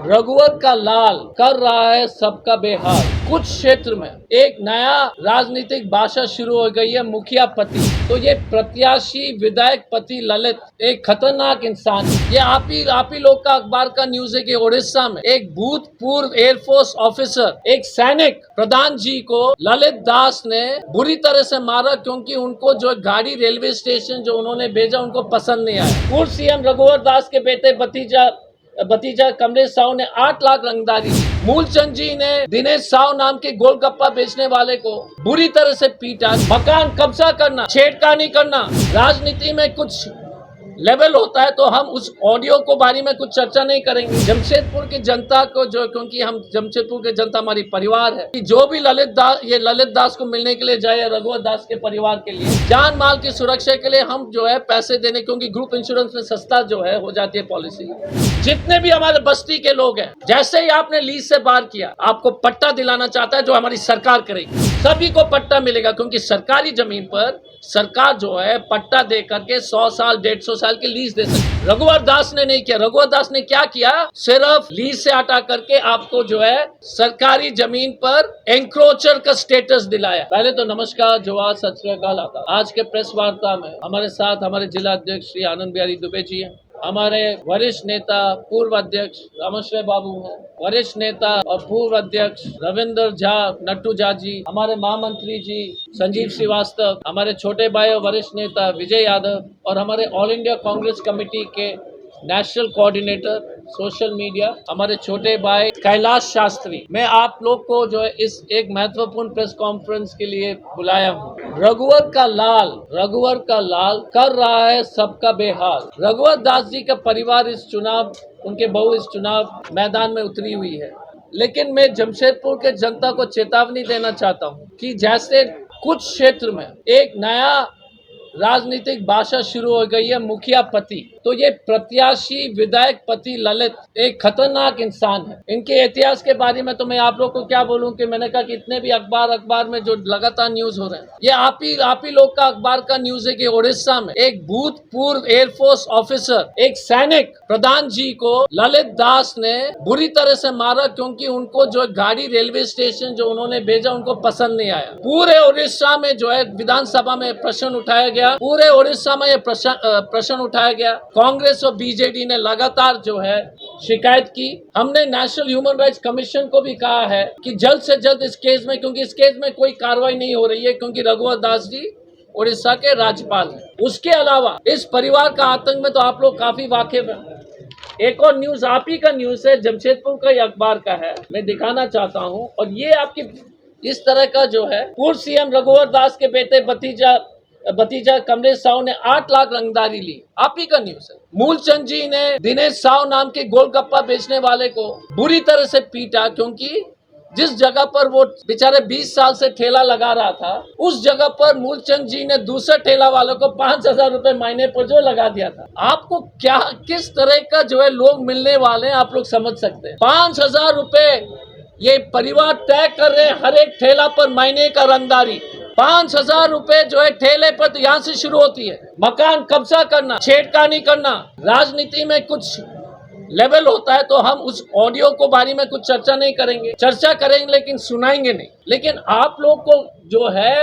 रघुवर का लाल कर रहा है सबका बेहाल। कुछ क्षेत्र में एक नया राजनीतिक भाषा शुरू हो गई है, मुखिया पति। तो ये प्रत्याशी विधायक पति ललित एक खतरनाक इंसान है। ये आप ही लोग का अखबार का न्यूज है कि उड़ीसा में एक भूतपूर्व एयरफोर्स ऑफिसर, एक सैनिक प्रधान जी को ललित दास ने बुरी तरह से मारा, क्योंकि उनको जो गाड़ी रेलवे स्टेशन जो उन्होंने भेजा उनको पसंद नहीं आया। पूर्व सीएम रघुवर दास के बेटे भतीजा कमलेश साहू ने 8 लाख रंगदारी। मूलचंद जी ने दिनेश साहू नाम के गोलगप्पा बेचने वाले को बुरी तरह से पीटा। मकान कब्जा करना, छेड़खानी करना, राजनीति में कुछ लेवल होता है, तो हम उस ऑडियो को बारे में कुछ चर्चा नहीं करेंगे। जमशेदपुर की जनता को जो, क्योंकि हम जमशेदपुर की जनता हमारी परिवार है, कि जो भी ललित दास को मिलने के लिए जाए, रघुवर दास के परिवार के लिए जान माल की सुरक्षा के लिए हम जो है पैसे देने, क्योंकि ग्रुप इंश्योरेंस में सस्ता जो है हो जाती है पॉलिसी। जितने भी हमारे बस्ती के लोग हैं, जैसे ही आपने लीज से बाहर किया, आपको पट्टा दिलाना चाहता है जो हमारी सरकार करेगी, सभी को पट्टा मिलेगा, क्योंकि सरकारी जमीन पर सरकार जो है पट्टा दे करके 100 साल 150 साल की लीज दे सकती। रघुवर दास ने नहीं किया। रघुवर दास ने क्या किया? सिर्फ लीज से हटा करके आपको जो है सरकारी जमीन पर एंक्रोचर का स्टेटस दिलाया। पहले तो नमस्कार, जोहार, सत श्री अकाल। आज के प्रेस वार्ता में हमारे साथ हमारे जिला अध्यक्ष श्री आनंद बिहारी दुबे जी हैं, हमारे वरिष्ठ नेता पूर्व अध्यक्ष रामश्रय बाबू हैं, वरिष्ठ नेता और पूर्व अध्यक्ष रविंद्र झा, नट्टू झा जी, हमारे महामंत्री जी संजीव श्रीवास्तव, हमारे छोटे भाई और वरिष्ठ नेता विजय यादव, और हमारे ऑल इंडिया कांग्रेस कमेटी के नेशनल कोऑर्डिनेटर सोशल मीडिया हमारे छोटे भाई कैलाश शास्त्री। मैं आप लोग को जो है इस एक महत्वपूर्ण प्रेस कॉन्फ्रेंस के लिए बुलाया हूँ। रघुवर का लाल कर रहा है सबका बेहाल। रघुवर दास जी का परिवार उनके बहू इस चुनाव मैदान में उतरी हुई है, लेकिन मैं जमशेदपुर के जनता को चेतावनी देना चाहता हूँ कि जैसे कुछ क्षेत्र में एक नया राजनीतिक भाषा शुरू हो गई है, मुखिया पति। तो ये प्रत्याशी विधायक पति ललित एक खतरनाक इंसान है। इनके इतिहास के बारे में तो मैं आप लोग को क्या बोलूं कि मैंने कहा कि इतने भी अखबार में जो लगातार न्यूज हो रहे हैं, ये आप ही लोग का अखबार का न्यूज है कि उड़ीसा में एक भूतपूर्व एयरफोर्स ऑफिसर, एक सैनिक प्रधान जी को ललित दास ने बुरी तरह से मारा, क्योंकि उनको जो गाड़ी रेलवे स्टेशन जो उन्होंने भेजा उनको पसंद नहीं आया। पूरे उड़ीसा में जो है विधानसभा में प्रश्न उठाया गया, पूरे उड़ीसा में ये प्रश्न उठाया गया। कांग्रेस और बीजेडी ने लगातार जो है शिकायत की। हमने नेशनल ह्यूमन राइट्स कमीशन को भी कहा है कि जल्द से जल्द इस केस में, क्योंकि इस केस में कोई कार्रवाई नहीं हो रही है, क्योंकि रघुवर दास जी उड़ीसा के राज्यपाल हैं। उसके अलावा इस परिवार का आतंक में तो आप लोग काफी वाकिफ हैं। एक और न्यूज आप ही का न्यूज है, जमशेदपुर का ही अखबार का है, मैं दिखाना चाहता हूँ। और ये आपकी इस तरह का जो है, पूर्व सीएम रघुवर दास के बेटे भतीजा कमलेश साहू ने 8 लाख रंगदारी ली। आप ही का न्यूज है। मूलचंद जी ने दिनेश साहू नाम के गोलगप्पा बेचने वाले को बुरी तरह से पीटा, क्योंकि जिस जगह पर वो बेचारे 20 साल से ठेला लगा रहा था, उस जगह पर मूलचंद जी ने दूसरे ठेला वालों को 5,000 रुपए महीने पर जो लगा दिया था। आपको क्या किस तरह का जो है लोग मिलने वाले हैं, आप लोग समझ सकते हैं। 5,000 रुपए ये परिवार तय कर रहे हैं हर एक ठेला पर महीने का रंगदारी। 5,000 रुपए जो है ठेले पर, तो यहाँ से शुरू होती है। मकान कब्जा करना, छेड़खानी करना, राजनीति में कुछ लेवल होता है, तो हम उस ऑडियो को बारे में कुछ चर्चा नहीं करेंगे। चर्चा करेंगे लेकिन सुनाएंगे नहीं। लेकिन आप लोग को जो है,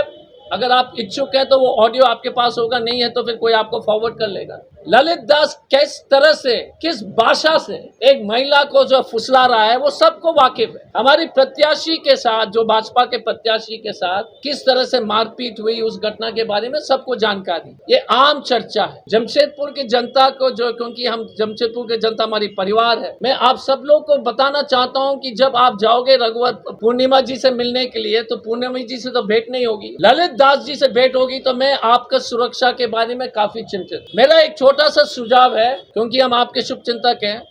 अगर आप इच्छुक हैं तो वो ऑडियो आपके पास होगा, नहीं है तो फिर कोई आपको फॉरवर्ड कर लेगा। ललित दास किस तरह से, किस भाषा से एक महिला को जो फुसला रहा है, वो सबको वाकिफ है। हमारी प्रत्याशी के साथ, जो भाजपा के प्रत्याशी के साथ किस तरह से मारपीट हुई, उस घटना के बारे में सबको जानकारी, ये आम चर्चा है। जमशेदपुर की जनता को जो, क्योंकि हम जमशेदपुर की जनता हमारी परिवार है, मैं आप सब लोग को बताना चाहता हूँ कि जब आप जाओगे रघुवर पूर्णिमा जी से मिलने के लिए, तो पूर्णिमा जी से तो भेंट नहीं होगी, ललित दास जी से भेंट होगी। तो मैं आपका सुरक्षा के बारे में काफी चिंतित। मेरा एक छोटा सा सुझाव है, क्योंकि हम आपके शुभचिंतक हैं,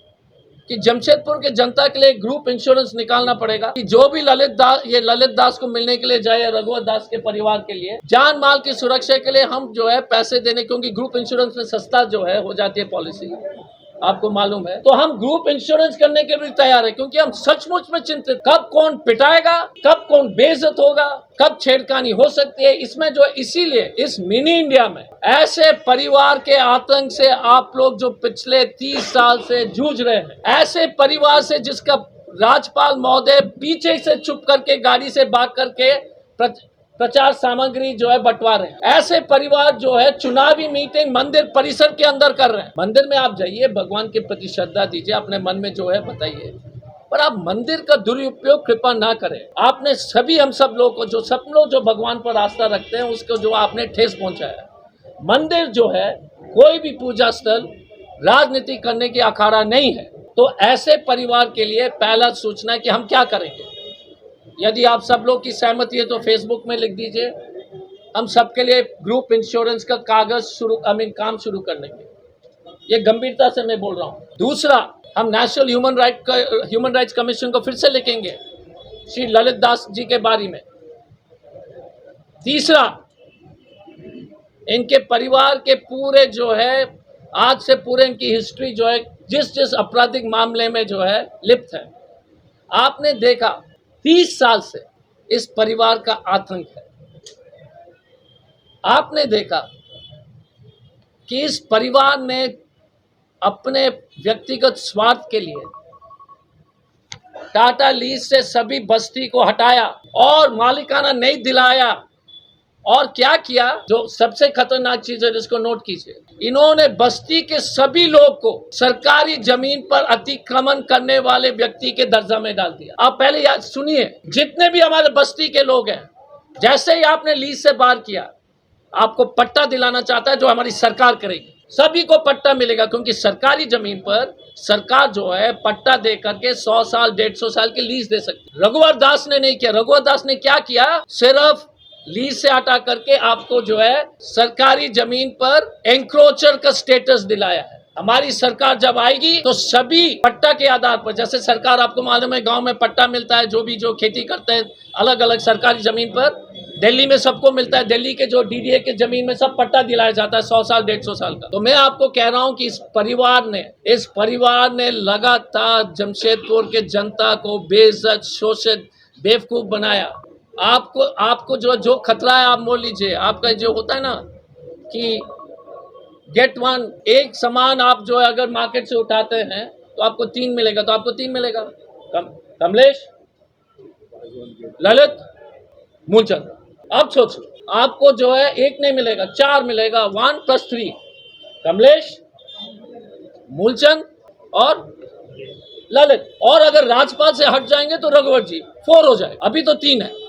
कि जमशेदपुर के जनता के लिए ग्रुप इंश्योरेंस निकालना पड़ेगा, कि जो भी ललित दास को मिलने के लिए जाए, रघुवर दास के परिवार के लिए जान माल की सुरक्षा के लिए हम जो है पैसे देने, क्योंकि ग्रुप इंश्योरेंस में सस्ता जो है हो जाती है पॉलिसी। आपको मालूम है। तो हम ग्रुप इंश्योरेंस करने के लिए तैयार है, क्योंकि हम सचमुच में चिंतित, कब कौन पिटाएगा, कब कौन बेइज्जत होगा, कब छेड़खानी हो सकती है इसमें जो, इसीलिए इस मिनी इंडिया में ऐसे परिवार के आतंक से आप लोग जो पिछले 30 साल से जूझ रहे हैं, ऐसे परिवार से जिसका राज्यपाल महोदय पीछे से छुप करके गाड़ी से भाग करके प्रचार सामग्री जो है बंटवा रहे हैं, ऐसे परिवार जो है चुनावी मीटिंग मंदिर परिसर के अंदर कर रहे हैं। मंदिर में आप जाइए, भगवान के प्रति श्रद्धा दीजिए, अपने मन में जो है बताइए, पर आप मंदिर का दुरुपयोग कृपा ना करें। आपने सभी हम सब लोग को, जो सब लोग जो भगवान पर आस्था रखते हैं, उसको जो आपने ठेस पहुंचाया। मंदिर जो है कोई भी पूजा स्थल राजनीति करने की अखाड़ा नहीं है। तो ऐसे परिवार के लिए पहला सूचना है कि हम क्या करेंगे। यदि आप सब लोग की सहमति है तो फेसबुक में लिख दीजिए, हम सबके लिए ग्रुप इंश्योरेंस का काम शुरू कर लेंगे। ये गंभीरता से मैं बोल रहा हूँ। दूसरा, हम नेशनल ह्यूमन राइट्स कमीशन को फिर से लिखेंगे श्री ललित दास जी के बारे में। तीसरा, इनके परिवार के पूरे जो है, आज से पूरे इनकी हिस्ट्री जो है, जिस आपराधिक मामले में जो है लिप्त है। आपने देखा 30 साल से इस परिवार का आतंक है। आपने देखा कि इस परिवार ने अपने व्यक्तिगत स्वार्थ के लिए टाटा लीज से सभी बस्ती को हटाया और मालिकाना नहीं दिलाया। और क्या किया, जो सबसे खतरनाक चीज है जिसको नोट कीजिए, इन्होंने बस्ती के सभी लोग को सरकारी जमीन पर अतिक्रमण करने वाले व्यक्ति के दर्जा में डाल दिया। आप पहले याद सुनिए, जितने भी हमारे बस्ती के लोग हैं, जैसे ही आपने लीज से बाहर किया, आपको पट्टा दिलाना चाहता है जो हमारी सरकार करेगी, सभी को पट्टा मिलेगा, क्योंकि सरकारी जमीन पर सरकार जो है पट्टा दे करके 100 साल 150 साल की लीज दे सकती है। रघुवर दास ने नहीं किया। रघुवर दास ने क्या किया, सिर्फ लीज से हटा करके आपको जो है सरकारी जमीन पर एंक्रोचर का स्टेटस दिलाया है। हमारी सरकार जब आएगी तो सभी पट्टा के आधार पर, जैसे सरकार आपको मालूम है गांव में पट्टा मिलता है, जो खेती करते हैं अलग अलग सरकारी जमीन पर, दिल्ली में सबको मिलता है। दिल्ली के जो डीडीए के जमीन में सब पट्टा दिलाया जाता है 100 साल 150 साल का। तो मैं आपको कह रहा हूं कि इस परिवार ने लगातार जमशेदपुर के जनता को बेइज्जत, शोषित, बेवकूफ बनाया। आपको जो खतरा है आप मोल लीजिए। आपका जो होता है ना कि गेट वन, एक सामान आप जो है अगर मार्केट से उठाते हैं तो आपको 3 मिलेगा, तो आपको 3 मिलेगा। कमलेश, ललित, मूलचंद, अब सोचो, आपको जो है 1 नहीं मिलेगा, 4 मिलेगा। 1 + 3, कमलेश, मूलचंद और ललित। और अगर राजपाल से हट जाएंगे तो रघुवर जी, 4 हो जाए। अभी तो 3 है।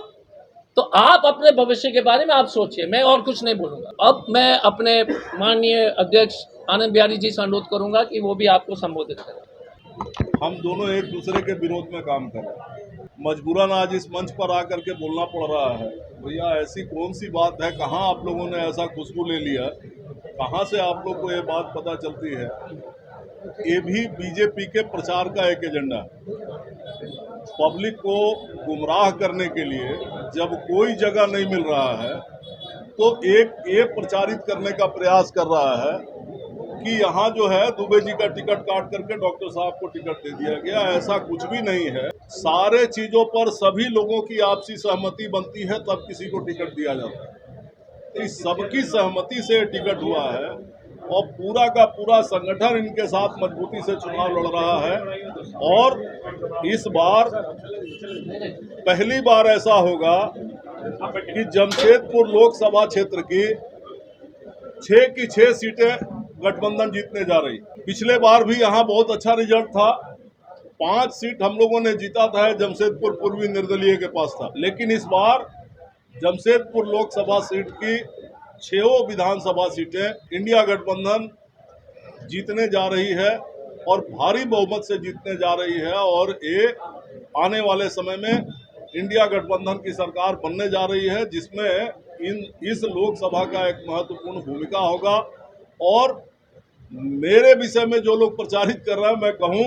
तो आप अपने भविष्य के बारे में आप सोचिए, मैं और कुछ नहीं बोलूंगा। अब मैं अपने माननीय अध्यक्ष आनंद बिहारी जी से अनुरोध करूंगा कि वो भी आपको संबोधित करें। हम दोनों एक दूसरे के विरोध में काम कर रहे हैं, मजबूरन आज इस मंच पर आकर के बोलना पड़ रहा है। भैया ऐसी कौन सी बात है, कहाँ आप लोगों ने ऐसा खुशबू ले लिया, कहाँ से आप लोग को ये बात पता चलती है। ये भी बीजेपी के प्रचार का एक एजेंडा है। पब्लिक को गुमराह करने के लिए जब कोई जगह नहीं मिल रहा है तो ये प्रचारित करने का प्रयास कर रहा है कि यहाँ जो है दुबे जी का टिकट काट करके डॉक्टर साहब को टिकट दे दिया गया। ऐसा कुछ भी नहीं है। सारे चीज़ों पर सभी लोगों की आपसी सहमति बनती है तब किसी को टिकट दिया जाता है। इस सबकी सहमति से टिकट हुआ है और पूरा का पूरा संगठन इनके साथ मजबूती से चुनाव लड़ रहा है। और इस बार पहली बार ऐसा होगा कि जमशेदपुर लोकसभा क्षेत्र की 6 की 6 सीटें गठबंधन जीतने जा रही। पिछले बार भी यहाँ बहुत अच्छा रिजल्ट था, 5 सीट हम लोगों ने जीता था, जमशेदपुर पूर्वी निर्दलीय के पास था। लेकिन इस बार जमशेदपुर लोकसभा सीट की 6 विधानसभा सीटें इंडिया गठबंधन जीतने जा रही है और भारी बहुमत से जीतने जा रही है। और ये आने वाले समय में इंडिया गठबंधन की सरकार बनने जा रही है, जिसमें इस लोकसभा का एक महत्वपूर्ण भूमिका होगा। और मेरे विषय में जो लोग प्रचारित कर रहे हैं, मैं कहूं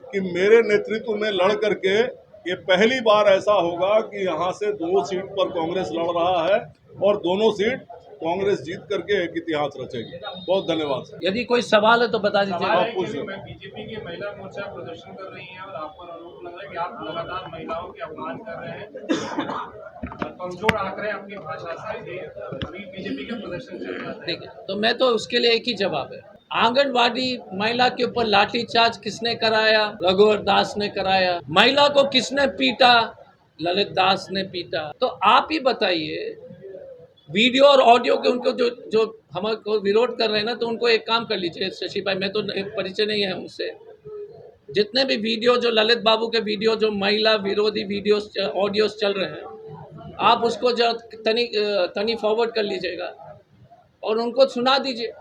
कि मेरे नेतृत्व में लड़ करके ये पहली बार ऐसा होगा कि यहाँ से 2 सीट पर कांग्रेस लड़ रहा है और दोनों सीट कांग्रेस जीत करके एक इतिहास रचेगी। बहुत धन्यवाद सर। यदि कोई सवाल है तो बता दीजिएगा। आप पूछ लो। बीजेपी की महिला मोर्चा प्रदर्शन कर रही है और आप पर आरोप लग रहा है कि आप लगातार महिलाओं के अपमान कर रहे हैं, कमजोर आंक रहे हैं अपनी भाषा से। अभी बीजेपी का प्रदर्शन चल रहा है। ठीक है, तो मैं तो उसके लिए एक ही जवाब है। आंगनवाड़ी महिला के ऊपर लाठीचार्ज किसने कराया? रघुवर दास ने कराया। महिला को किसने पीटा? ललित दास ने पीटा। तो आप ही बताइए, वीडियो और ऑडियो के उनको जो जो हमको विरोध कर रहे हैं ना, तो उनको एक काम कर लीजिए शशि भाई, मैं तो परिचय नहीं है उनसे, जितने भी वीडियो जो ललित बाबू के वीडियो जो महिला विरोधी वीडियोस ऑडियोस चल रहे हैं, आप उसको जो तनी फॉरवर्ड कर लीजिएगा और उनको सुना दीजिए,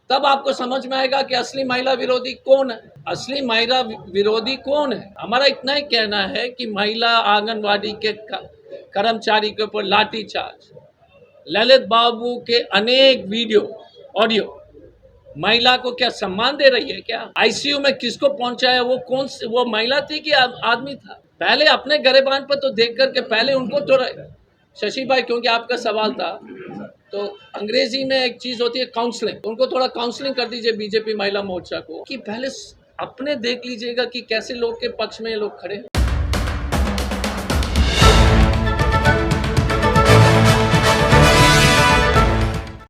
तब आपको समझ में आएगा कि असली महिला विरोधी कौन है। असली महिला विरोधी कौन है? हमारा इतना ही कहना है कि महिला आंगनवाड़ी के कर्मचारी के ऊपर लाठीचार्ज, ललित बाबू के अनेक वीडियो ऑडियो, महिला को क्या सम्मान दे रही है? क्या आईसीयू में किसको पहुंचाया? वो कौन सी वो महिला थी कि आदमी था? पहले अपने गरेबान पर तो देख करके पहले उनको तो शशि भाई, क्योंकि आपका सवाल था, तो अंग्रेजी में एक चीज होती है काउंसलिंग, उनको थोड़ा काउंसलिंग कर दीजिए बीजेपी महिला मोर्चा को, कि पहले अपने देख लीजिएगा कि कैसे लोग के पक्ष में ये लोग खड़े हैं।